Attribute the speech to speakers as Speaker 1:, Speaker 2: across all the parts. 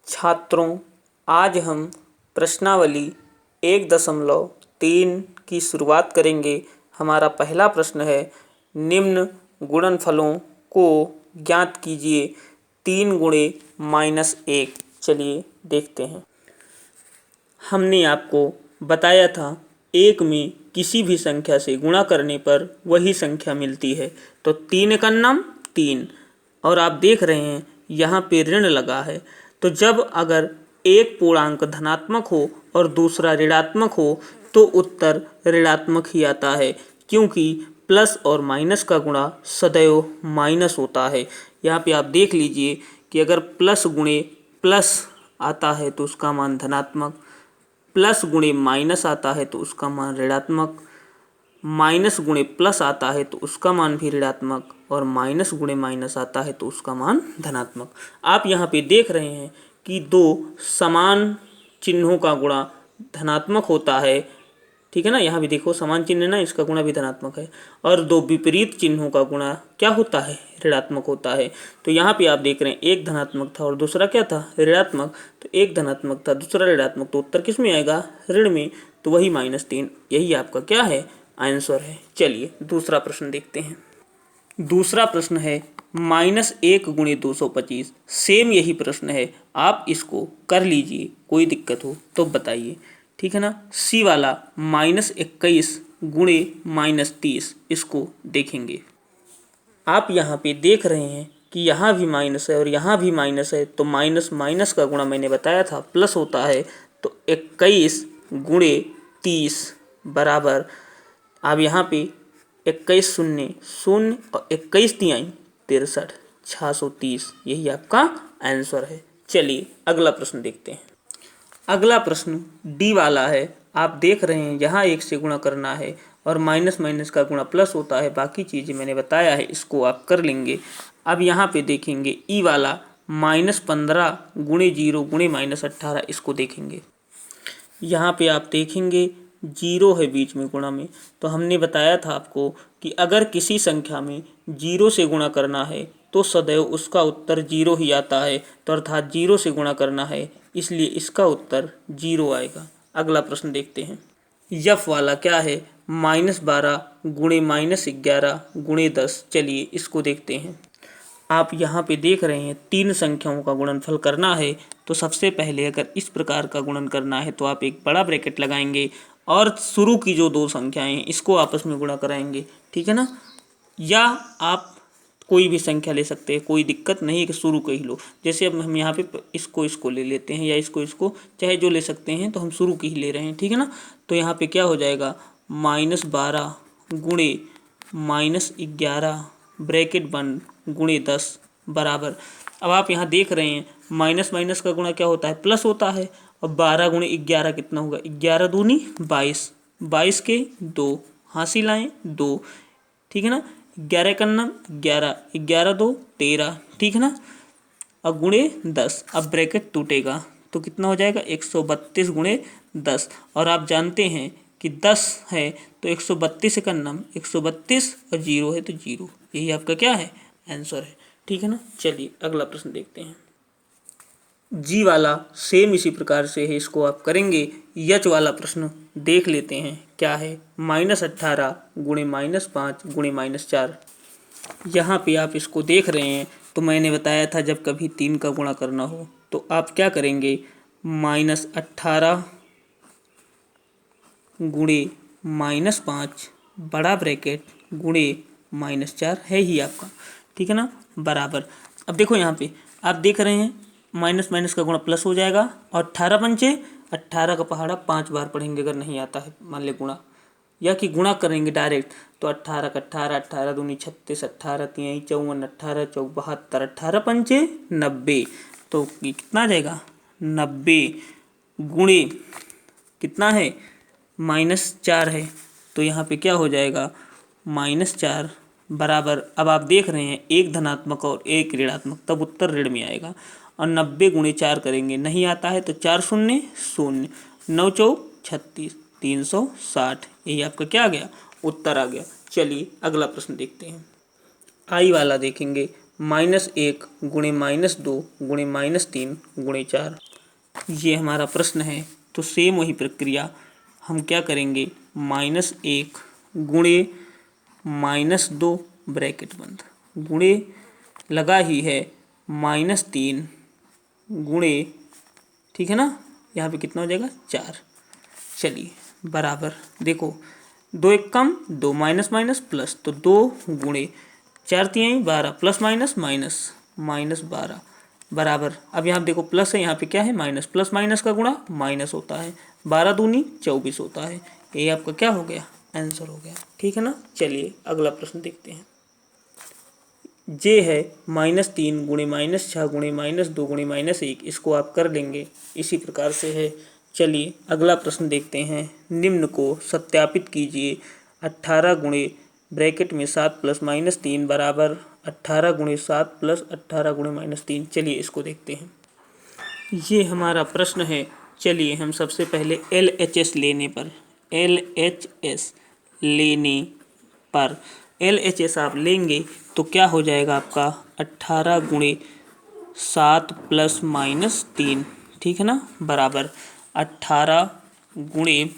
Speaker 1: छात्रों, आज हम प्रश्नावली 1.3 की शुरुआत करेंगे। हमारा पहला प्रश्न है, निम्न गुणनफलों को ज्ञात कीजिए। 3 गुणे -1। चलिए देखते हैं। हमने आपको बताया था 1 में किसी भी संख्या से गुणा करने पर वही संख्या मिलती है। तो 3 एकन्नम 3, और आप देख रहे हैं यहाँ पे ऋण लगा है। तो जब अगर एक पूर्णांक धनात्मक हो और दूसरा ऋणात्मक हो तो उत्तर ऋणात्मक ही आता है, क्योंकि प्लस और माइनस का गुणा सदैव माइनस होता है। यहाँ पे आप देख लीजिए कि अगर प्लस गुणे प्लस आता है तो उसका मान धनात्मक, प्लस गुणे माइनस आता है तो उसका मान ऋणात्मक, माइनस गुणे प्लस आता है तो उसका मान भी ऋणात्मक, और माइनस गुणे माइनस आता है तो उसका मान धनात्मक। आप यहाँ पे देख रहे हैं कि दो समान चिन्हों का गुणा धनात्मक होता है, ठीक है ना। यहाँ भी देखो समान चिन्ह है ना, इसका गुणा भी धनात्मक है। और दो विपरीत चिन्हों का गुणा क्या होता है, ऋणात्मक होता है। तो यहाँ पे आप देख रहे हैं एक धनात्मक था और दूसरा क्या था, ऋणात्मक। तो एक धनात्मक था दूसरा ऋणात्मक, तो उत्तर किस में आएगा, ऋण में। तो वही -3, यही आपका क्या है, आंसर है। चलिए दूसरा प्रश्न देखते हैं। दूसरा प्रश्न है -1 गुणे 225। सेम यही प्रश्न है, आप इसको कर लीजिए, कोई दिक्कत हो तो बताइए, ठीक है ना। सी वाला -21 गुणे -30, इसको देखेंगे। आप यहाँ पे देख रहे हैं कि यहाँ भी माइनस है और यहाँ भी माइनस है, तो माइनस माइनस का गुणा मैंने बताया था प्लस होता है। तो 21 गुणे 30 बराबर, अब यहाँ पे 21 शून्य शून्य और 21 तिहाई 63, 630, यही आपका आंसर है। चलिए अगला प्रश्न देखते हैं। अगला प्रश्न डी वाला है। आप देख रहे हैं यहाँ 1 से गुणा करना है और माइनस माइनस का गुणा प्लस होता है। बाकी चीज़ें मैंने बताया है, इसको आप कर लेंगे। अब यहाँ पे देखेंगे ई वाला -15 गुणे 0 गुणे -18, इसको देखेंगे। यहाँ पे आप देखेंगे 0 है बीच में गुणा में, तो हमने बताया था आपको कि अगर किसी संख्या में 0 से गुणा करना है तो सदैव उसका उत्तर 0 ही आता है। तो अर्थात 0 से गुणा करना है, इसलिए इसका उत्तर 0 आएगा। अगला प्रश्न देखते हैं। यफ वाला क्या है, -12 गुणे -11 गुणे 10। चलिए इसको देखते हैं। आप यहाँ पे देख रहे हैं 3 संख्याओं का गुणनफल करना है। तो सबसे पहले अगर इस प्रकार का गुणन करना है तो आप एक बड़ा ब्रैकेट लगाएंगे और शुरू की जो 2 संख्याएं हैं इसको आपस में गुणा कराएंगे, ठीक है ना। या आप कोई भी संख्या ले सकते हैं, कोई दिक्कत नहीं है कि शुरू का ही लो। जैसे अब हम यहाँ पे इसको ले लेते हैं, या इसको चाहे जो ले सकते हैं, तो हम शुरू की ही ले रहे हैं, ठीक है ना। तो यहाँ पे क्या हो जाएगा, -12 गुणे -11 ब्रैकेट बंद गुणे 10 बराबर। अब आप यहाँ देख रहे हैं माइनस माइनस का गुणा क्या होता है, प्लस होता है। और 12 गुणे 11 कितना होगा, 11 दूनी 22, 22 के 2 हासिल आए 2, ठीक है ना। 11 एकन्नम 11, 11 2 13, ठीक है ना। अब गुणे 10, अब ब्रैकेट टूटेगा तो कितना हो जाएगा, 132 गुणे 10। और आप जानते हैं कि 10 है तो 132 एकन्नम 132 और 0 है तो 0, यही आपका क्या है, आंसर है, ठीक है ना। चलिए अगला प्रश्न देखते हैं। जी वाला सेम इसी प्रकार से है, इसको आप करेंगे। यच वाला प्रश्न देख लेते हैं क्या है, -18 गुणे -5 गुणे -4। यहाँ पे आप इसको देख रहे हैं, तो मैंने बताया था जब कभी 3 का गुणा करना हो तो आप क्या करेंगे, -18 गुणे -5 बड़ा ब्रैकेट गुणे -4 है ही आपका, ठीक है ना, बराबर। अब देखो यहाँ पे आप देख रहे हैं माइनस माइनस का गुणा प्लस हो जाएगा, और 18 पंचे 18 का पहाड़ा 5 बार पढ़ेंगे अगर नहीं आता है मान ले गुणा, या कि गुणा करेंगे डायरेक्ट। तो 18 का 18, 18 दूनी 36, 18 तिहाई 54, 18 चौक 72, 18 पंचे 90। तो कितना आ जाएगा, 90 गुणे कितना है, -4 है। तो यहाँ पे क्या हो जाएगा, -4 बराबर। अब आप देख रहे हैं एक धनात्मक और एक ऋणात्मक, तब उत्तर ऋण में आएगा। और 90 गुणे 4 करेंगे, नहीं आता है तो 4 शून्य शून्य, 9 चौक 36, 360, यही आपका क्या आ गया, उत्तर आ गया। चलिए अगला प्रश्न देखते हैं। आई वाला देखेंगे, -1 गुणे -2 गुणे -3 गुणे 4। ये हमारा प्रश्न है। तो सेम वही प्रक्रिया हम क्या करेंगे, -1 गुणे -2 ब्रैकेट बंद गुणे लगा ही है -3 गुणे, ठीक है ना, यहाँ पे कितना हो जाएगा 4। चलिए बराबर, देखो 2 एक कम 2 माइनस माइनस प्लस, तो 2 गुणे 4 3 12 प्लस माइनस माइनस माइनस 12 बराबर। अब यहाँ देखो प्लस है, यहाँ पे क्या है माइनस, प्लस माइनस का गुणा माइनस होता है, 12 दूनी 24 होता है। ये आपका क्या हो गया, आंसर हो गया, ठीक है ना। चलिए अगला प्रश्न देखते हैं। जे है -3 गुणे -6 गुणे -2 गुणे -1, इसको आप कर लेंगे, इसी प्रकार से है। चलिए अगला प्रश्न देखते हैं। निम्न को सत्यापित कीजिए। 18 गुणे ब्रैकेट में 7 प्लस -3 बराबर 18 गुणे 7 प्लस 18 गुणे -3। चलिए इसको देखते हैं। ये हमारा प्रश्न है। चलिए हम सबसे पहले LHS लेने पर, LHS लेने पर LHS आप लेंगे तो क्या हो जाएगा आपका 18 गुणे 7 प्लस -3, ठीक है ना, बराबर 18 गुणे,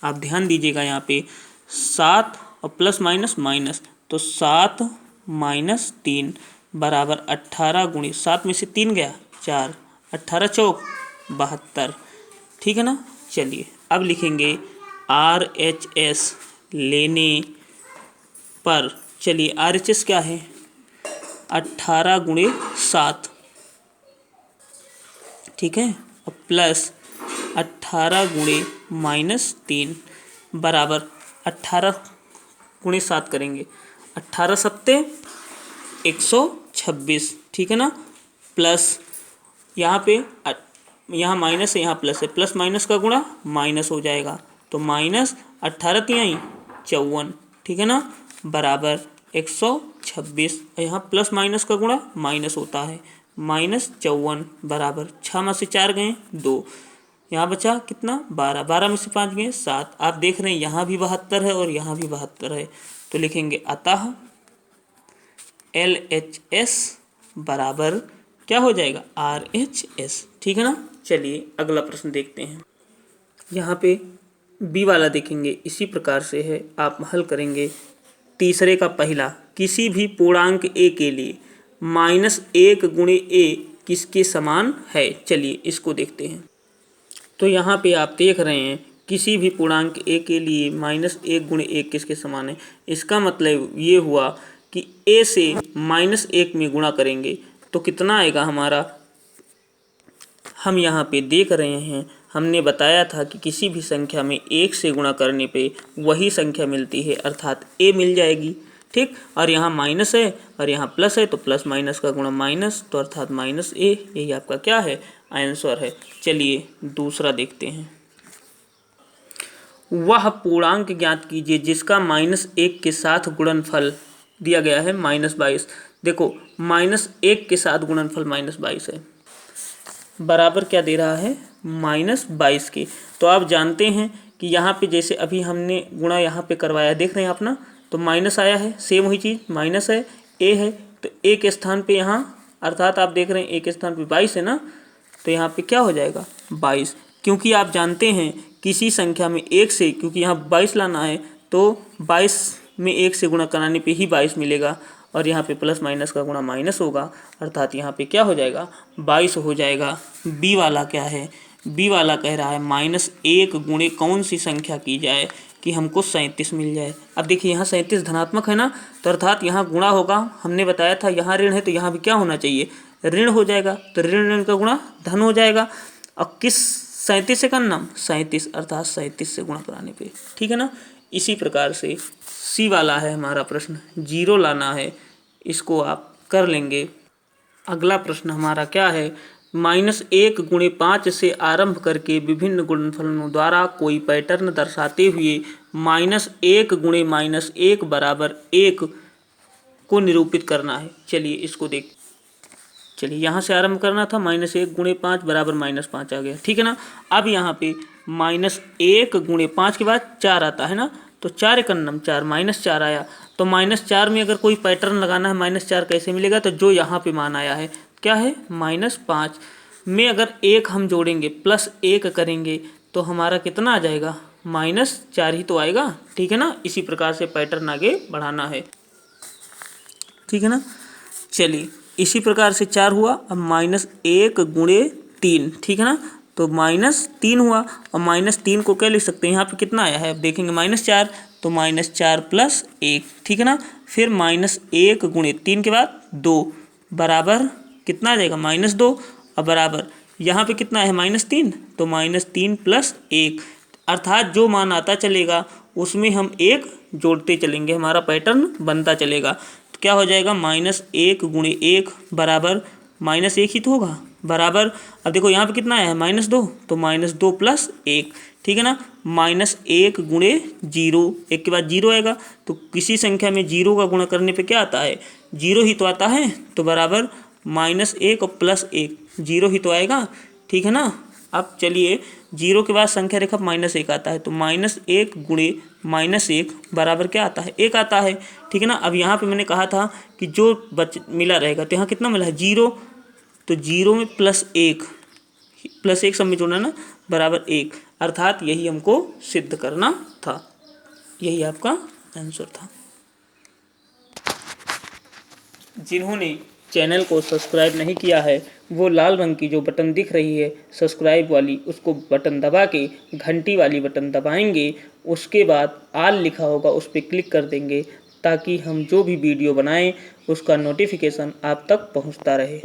Speaker 1: आप ध्यान दीजिएगा यहाँ पे 7 और प्लस माइनस माइनस, तो 7 माइनस 3 बराबर 18 गुणे 7 में से 3 गया 4, 18 चौक 72, ठीक है ना। चलिए अब लिखेंगे RHS लेने पर। चलिए RHS क्या है, 18 गुणे 7, ठीक है, और प्लस 18 गुणे -3 बराबर 18 गुणे 7 करेंगे, 18 सत्ते 126, ठीक है ना, प्लस यहाँ पे यहाँ माइनस है, यहाँ प्लस है, प्लस माइनस का गुणा माइनस हो जाएगा, तो माइनस 18 तिहाई 54, ठीक है ना, बराबर 126। यहाँ प्लस माइनस का गुणा माइनस होता है, -54 बराबर 6 में से 4 गए 2, यहाँ बचा कितना 12, 12 में से 5 गए 7। आप देख रहे हैं यहाँ भी 72 है और यहाँ भी 72 है, तो लिखेंगे अतः LHS बराबर क्या हो जाएगा RHS, ठीक है ना। चलिए अगला प्रश्न देखते हैं। यहाँ पे बी वाला देखेंगे, इसी प्रकार से है, आप हल करेंगे। तीसरे का पहला, किसी भी पूर्णांक a के लिए -1 गुणे a किसके समान है। चलिए इसको देखते हैं। तो यहाँ पे आप देख रहे हैं किसी भी पूर्णांक a के लिए -1 गुणे a किसके समान है। इसका मतलब ये हुआ कि a से -1 में गुणा करेंगे तो कितना आएगा हमारा, हम यहाँ पे देख रहे हैं, हमने बताया था कि किसी भी संख्या में 1 से गुणा करने पे वही संख्या मिलती है, अर्थात a मिल जाएगी, ठीक। और यहाँ माइनस है और यहाँ प्लस है, तो प्लस माइनस का गुणा माइनस, तो अर्थात -a, यही आपका क्या है आंसर है। चलिए दूसरा देखते हैं। वह पूर्णांक ज्ञात कीजिए जिसका -1 के साथ गुणनफल दिया गया है -22। देखो -1 के साथ गुणनफल -22 है, बराबर क्या दे रहा है -22 के। तो आप जानते हैं कि यहाँ पे जैसे अभी हमने गुणा यहाँ पे करवाया, देख रहे हैं आप ना, तो माइनस आया है, सेम वही चीज़ माइनस है, a है, तो a के स्थान पे यहाँ, अर्थात आप देख रहे हैं a के स्थान पे 22 है ना, तो यहाँ पे क्या हो जाएगा 22। क्योंकि आप जानते हैं किसी संख्या में 1 से, क्योंकि यहाँ 22 लाना है, तो 22 में 1 से गुणा कराने पे ही 22 मिलेगा, और यहाँ पे प्लस माइनस का गुणा माइनस होगा, अर्थात यहाँ पे क्या हो जाएगा 22 हो जाएगा। बी वाला क्या है, बी वाला कह रहा है -1 गुणे कौन सी संख्या की जाए कि हमको 37 मिल जाए। अब देखिए यहाँ 37 धनात्मक है ना, तो अर्थात यहाँ गुणा होगा, हमने बताया था यहाँ ऋण है तो यहाँ भी क्या होना चाहिए ऋण हो जाएगा, तो ऋण ऋण का गुणा धन हो जाएगा। और किस 37 से करना 37, अर्थात 37 से गुणा कराने पे, ठीक है ना। इसी प्रकार से सी वाला है हमारा प्रश्न, 0 लाना है, इसको आप कर लेंगे। अगला प्रश्न हमारा क्या है, -1 गुणे 5 से आरंभ करके विभिन्न गुणनफलों द्वारा कोई पैटर्न दर्शाते हुए -1 गुणे -1 बराबर 1 को निरूपित करना है। चलिए इसको देख, चलिए यहाँ से आरंभ करना था, -1 गुणे 5 बराबर -5 आ गया, ठीक है ना। अब यहाँ पे -1 गुणे 5 के बाद 4 आता है ना, तो 4 एकन्नम 4 -4 आया। तो -4 में अगर कोई पैटर्न लगाना है -4 कैसे मिलेगा, तो जो यहाँ पे मान आया है क्या है -5 में अगर 1 हम जोड़ेंगे +1 करेंगे तो हमारा कितना आ जाएगा -4 ही तो आएगा। ठीक है ना, इसी प्रकार से पैटर्न आगे बढ़ाना है। ठीक है ना, चलिए इसी प्रकार से 4 हुआ। अब -1 गुणे 3, ठीक है ना, तो -3 हुआ। और -3 को क्या लिख सकते हैं, यहाँ पे कितना आया है अब देखेंगे -4, तो -4 + 1, ठीक है ना। फिर -1 गुणे 3 के बाद 2 बराबर कितना आ जाएगा -2, और बराबर यहाँ पे कितना है -3, तो -3 + 1, अर्थात जो मान आता चलेगा उसमें हम 1 जोड़ते चलेंगे, हमारा पैटर्न बनता चलेगा। तो क्या हो जाएगा -1 गुणे 1 बराबर -1 ही तो होगा, बराबर अब देखो यहाँ पे कितना आया है -2, तो -2 + 1, ठीक है ना। -1 गुणे 0, 1 के बाद 0 आएगा, तो किसी संख्या में 0 का गुणा करने पे क्या आता है 0 ही तो आता है, तो बराबर -1 और +1 0 ही तो आएगा। ठीक है ना। अब चलिए 0 के बाद संख्या रेखा -1 आता है, तो -1 गुणे -1 बराबर क्या आता है 1 आता है। ठीक है ना। अब यहाँ पे मैंने कहा था कि जो मिला रहेगा, तो यहाँ कितना मिला है 0, तो 0 में +1 सब में जोड़ना ना, बराबर 1, अर्थात यही हमको सिद्ध करना था। यही आपका आंसर था। जिन्होंने चैनल को सब्सक्राइब नहीं किया है वो लाल रंग की जो बटन दिख रही है सब्सक्राइब वाली, उसको बटन दबा के घंटी वाली बटन दबाएंगे, उसके बाद आल लिखा होगा उस पर क्लिक कर देंगे, ताकि हम जो भी वीडियो बनाएं उसका नोटिफिकेशन आप तक पहुंचता रहे।